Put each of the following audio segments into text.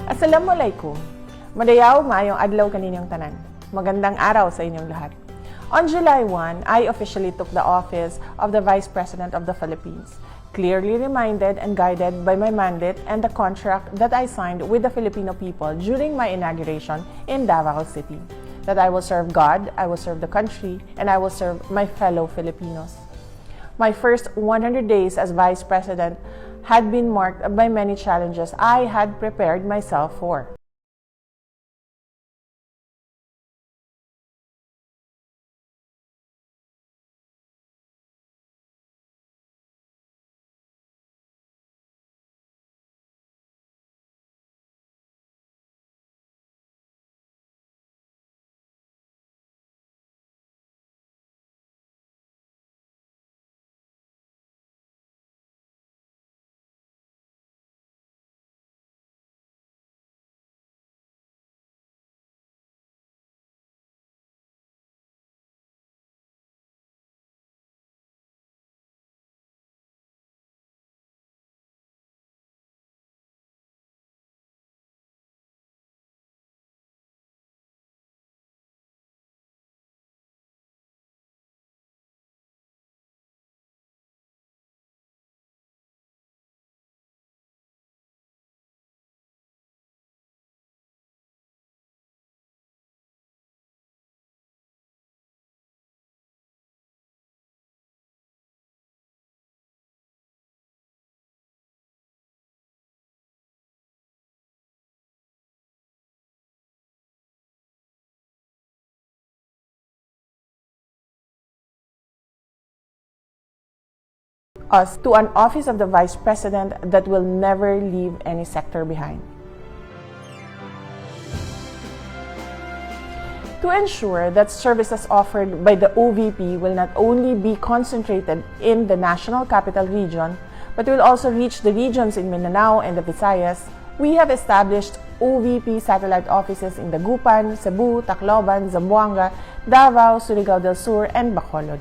Assalamualaikum. Madayaw maayong adlaw kaninyong tanan. Magandang araw sa inyong lahat. On July 1, I officially took the office of the Vice President of the Philippines, clearly reminded and guided by my mandate and the contract that I signed with the Filipino people during my inauguration in Davao City. That I will serve God, I will serve the country, and I will serve my fellow Filipinos. My first 100 days as Vice President had been marked by many challenges I had prepared myself for. Us to an office of the Vice President that will never leave any sector behind. To ensure that services offered by the OVP will not only be concentrated in the National Capital Region, but will also reach the regions in Mindanao and the Visayas, we have established OVP satellite offices in Dagupan, Cebu, Tacloban, Zamboanga, Davao, Surigao del Sur, and Bacolod.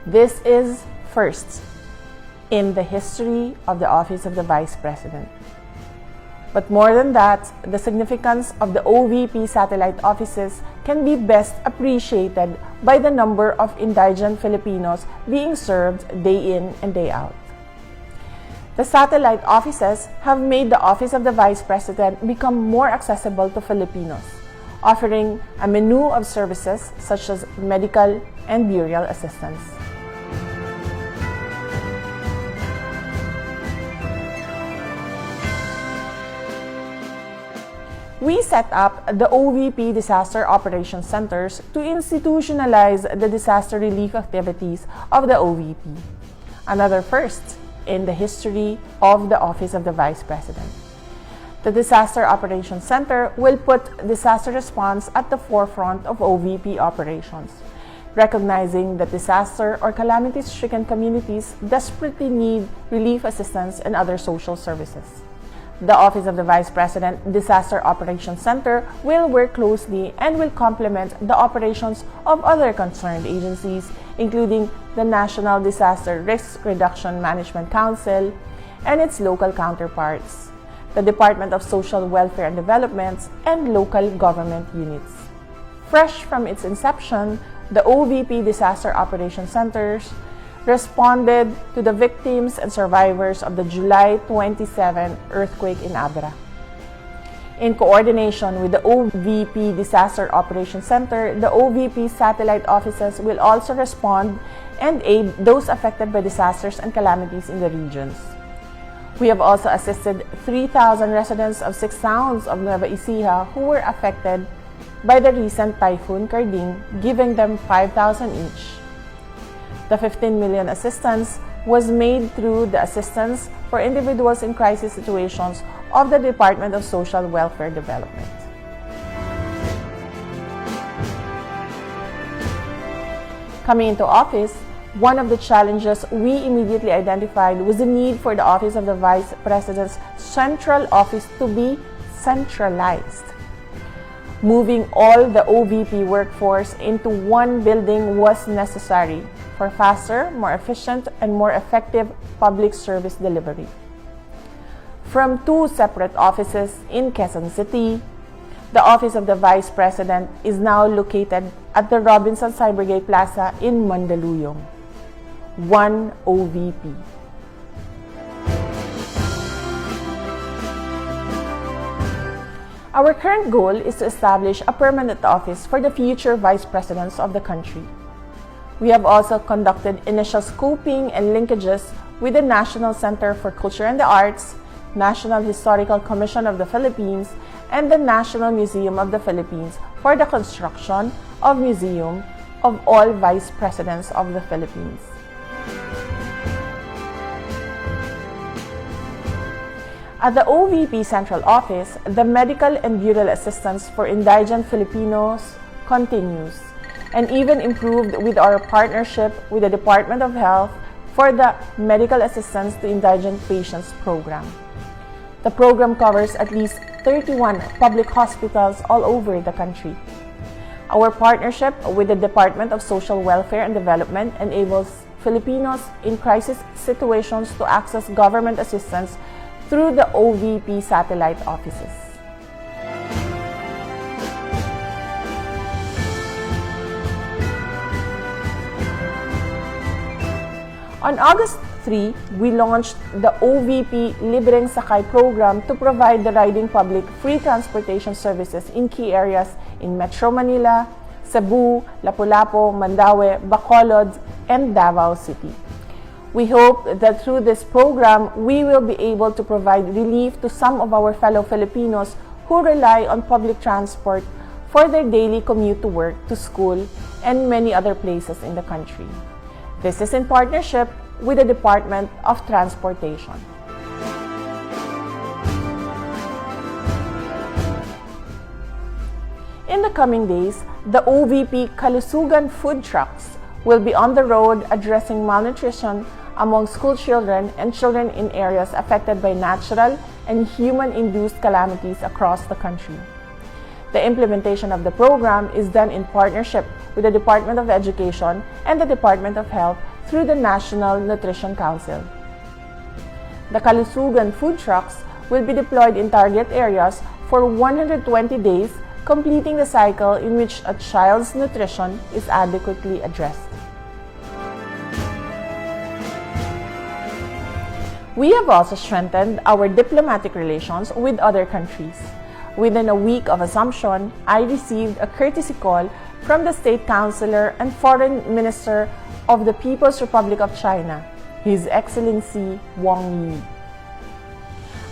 This is first in the history of the Office of the Vice President. But more than that, the significance of the OVP satellite offices can be best appreciated by the number of indigent Filipinos being served day in and day out. The satellite offices have made the Office of the Vice President become more accessible to Filipinos, offering a menu of services such as medical and burial assistance. We set up the OVP Disaster Operations Centers to institutionalize the disaster relief activities of the OVP, another first in the history of the Office of the Vice President. The Disaster Operations Center will put disaster response at the forefront of OVP operations, recognizing that disaster or calamity-stricken communities desperately need relief assistance and other social services. The Office of the Vice President Disaster Operations Center will work closely and will complement the operations of other concerned agencies, including the National Disaster Risk Reduction Management Council and its local counterparts, the Department of Social Welfare and Development, and local government units. Fresh from its inception, the OVP Disaster Operations Centers responded to the victims and survivors of the July 27 earthquake in Abra. In coordination with the OVP Disaster Operations Center, the OVP satellite offices will also respond and aid those affected by disasters and calamities in the regions. We have also assisted 3,000 residents of 6 towns of Nueva Ecija who were affected by the recent Typhoon Karding, giving them 5,000 each. The 15 million assistance was made through the Assistance for Individuals in Crisis Situations of the Department of Social Welfare Development. Coming into office, one of the challenges we immediately identified was the need for the Office of the Vice President's central office to be centralized. Moving all the OVP workforce into one building was necessary for faster, more efficient, and more effective public service delivery. from 2 separate offices in Quezon City. The office of the Vice President is now located at the Robinson Cybergate Plaza in Mandaluyong. 1 OVP. Our current goal is to establish a permanent office for the future Vice Presidents of the country. We have also conducted initial scoping and linkages with the National Center for Culture and the Arts, National Historical Commission of the Philippines, and the National Museum of the Philippines for the construction of Museum of all Vice Presidents of the Philippines. At the OVP Central Office, the medical and burial assistance for indigent Filipinos continues and even improved with our partnership with the Department of Health for the Medical Assistance to Indigent Patients program. The program covers at least 31 public hospitals all over the country. Our partnership with the Department of Social Welfare and Development enables Filipinos in crisis situations to access government assistance through the OVP satellite offices. On August 3, we launched the OVP Libreng Sakay program to provide the riding public free transportation services in key areas in Metro Manila, Cebu, Lapu-Lapu, Mandaue, Bacolod, and Davao City. We hope that through this program, we will be able to provide relief to some of our fellow Filipinos who rely on public transport for their daily commute to work, to school, and many other places in the country. This is in partnership with the Department of Transportation. In the coming days, the OVP Kalusugan food trucks will be on the road addressing malnutrition among school children and children in areas affected by natural and human-induced calamities across the country. The implementation of the program is done in partnership with the Department of Education and the Department of Health through the National Nutrition Council. The Kalusugan food trucks will be deployed in target areas for 120 days, completing the cycle in which a child's nutrition is adequately addressed. We have also strengthened our diplomatic relations with other countries. Within a week of assumption, I received a courtesy call from the State Councilor and Foreign Minister of the People's Republic of China, His Excellency Wang Yi.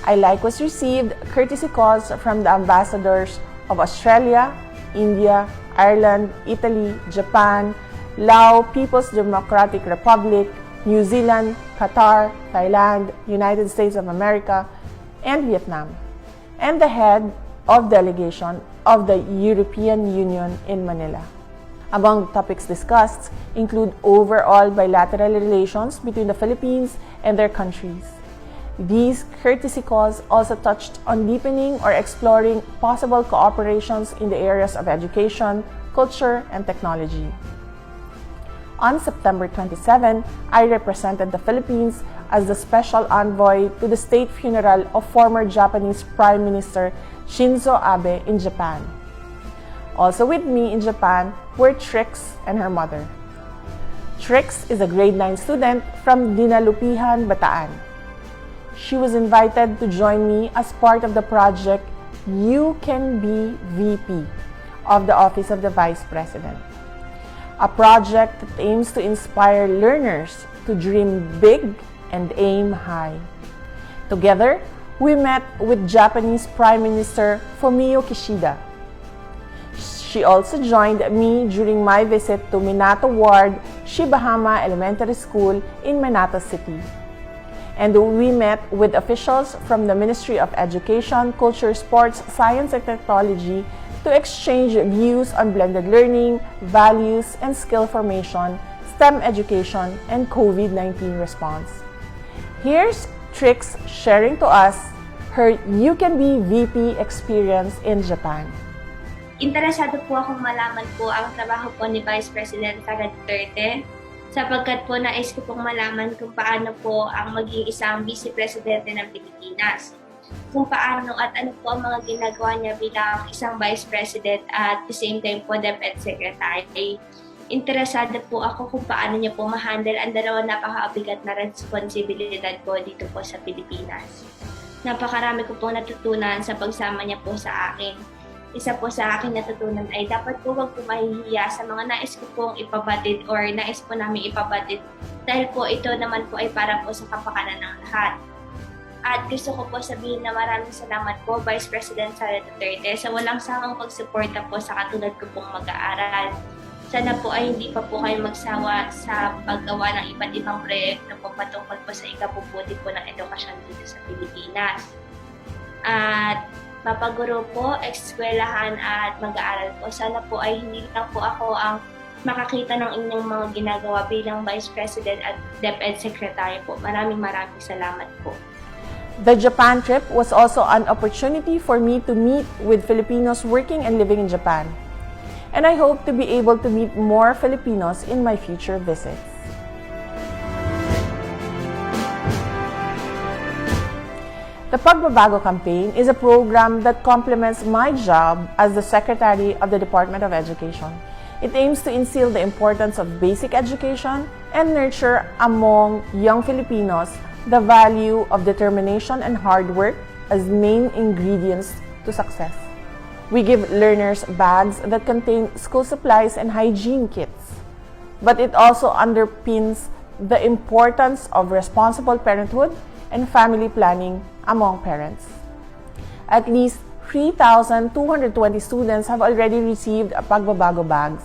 I likewise received courtesy calls from the ambassadors of Australia, India, Ireland, Italy, Japan, Laos, People's Democratic Republic, New Zealand, Qatar, Thailand, United States of America, and Vietnam, and the head of delegation of the European Union in Manila. Among topics discussed include overall bilateral relations between the Philippines and their countries. These courtesy calls also touched on deepening or exploring possible cooperations in the areas of education, culture, and technology. On September 27, I represented the Philippines as the special envoy to the state funeral of former Japanese Prime Minister Shinzo Abe in Japan. Also with me in Japan were Trix and her mother. Trix is a grade 9 student from Dinalupihan, Bataan. She was invited to join me as part of the project You Can Be VP of the Office of the Vice President, a project that aims to inspire learners to dream big and aim high. Together, we met with Japanese Prime Minister Fumio Kishida. She also joined me during my visit to Minato Ward, Shibahama Elementary School in Minato City. And we met with officials from the Ministry of Education, Culture, Sports, Science, and Technology to exchange views on blended learning, values, and skill formation, STEM education, and COVID-19 response. Here's Trix sharing to us her You Can Be VP experience in Japan. Interesado po akong malaman po ang trabaho po ni Vice President SARA Duterte sapagkat po nais ko pong malaman kung paano po ang maging isang Vice Presidente ng Pilipinas. kung paano at ano po ang mga ginagawa niya bilang isang Vice President at the same time po DepEd Secretary. Interesado po ako kung paano niya po ma-handle ang dalawang napakabigat na responsibilidad po dito po sa Pilipinas. Napakarami ko po natutunan sa pagsama niya po sa akin. Isa po sa akin natutunan ay dapat po wag po mahihiya sa mga nais ko pong ipabatid or nais po namin ipabatid dahil po ito naman po ay para po sa kapakanan ng lahat. At gusto ko po sabihin na maraming salamat po Vice President Sara Duterte sa walang sawang pagsuporta po sa katulad ko pong mag-aaral. Sana po ay hindi pa po kayo magsawa sa paggawa ng iba't ibang proyekto po patungkol po sa ikabubuti po ng edukasyon dito sa Pilipinas. At mapaguro po, eskwelahan at mag-aaral po. Sana po ay hindi lang po ako ang makakita ng inyong mga ginagawa bilang Vice President at DepEd Secretary po. Maraming salamat po. The Japan trip was also an opportunity for me to meet with Filipinos working and living in Japan. And I hope to be able to meet more Filipinos in my future visits. The Pagbabago campaign is a program that complements my job as the Secretary of the Department of Education. It aims to instill the importance of basic education and nurture among young Filipinos the value of determination and hard work as main ingredients to success. We give learners bags that contain school supplies and hygiene kits, but it also underpins the importance of responsible parenthood and family planning among parents. At least 3,220 students have already received Pagbabago bags.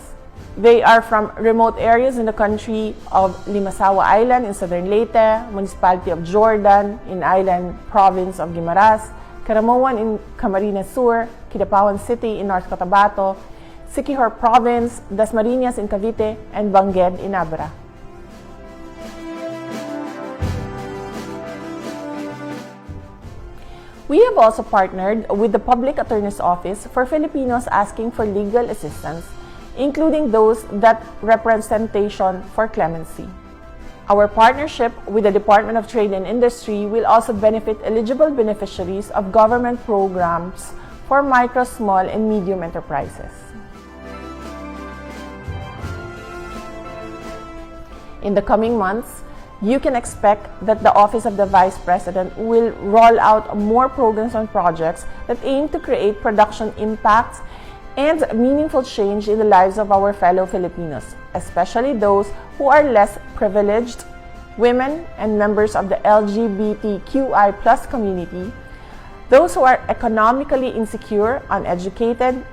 They are from remote areas in the country of Limasawa Island in southern Leyte, Municipality of Jordan in Island Province of Guimaras, Caramoan in Camarines Sur, Kidapawan City in North Cotabato, Siquijor Province, Dasmariñas in Cavite, and Bangued in Abra. We have also partnered with the Public Attorney's Office for Filipinos asking for legal assistance, including those that representation for clemency. Our partnership with the Department of Trade and Industry will also benefit eligible beneficiaries of government programs for micro, small, and medium enterprises. In the coming months, you can expect that the Office of the Vice President will roll out more programs and projects that aim to create production impacts and meaningful change in the lives of our fellow Filipinos, especially those who are less privileged, women and members of the LGBTQI+ community, those who are economically insecure, uneducated,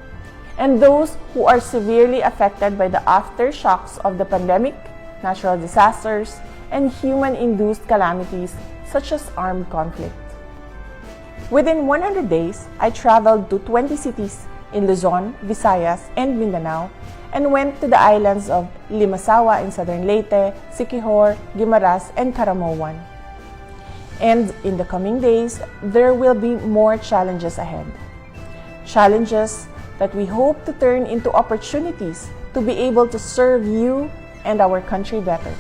and those who are severely affected by the aftershocks of the pandemic, natural disasters, and human-induced calamities such as armed conflict. Within 100 days, I traveled to 20 cities in Luzon, Visayas, and Mindanao, and went to the islands of Limasawa in southern Leyte, Siquijor, Guimaras, and Caramoan. And in the coming days, there will be more challenges ahead. Challenges that we hope to turn into opportunities to be able to serve you and our country better.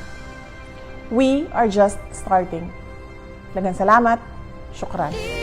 We are just starting. Daghang salamat. Shukran.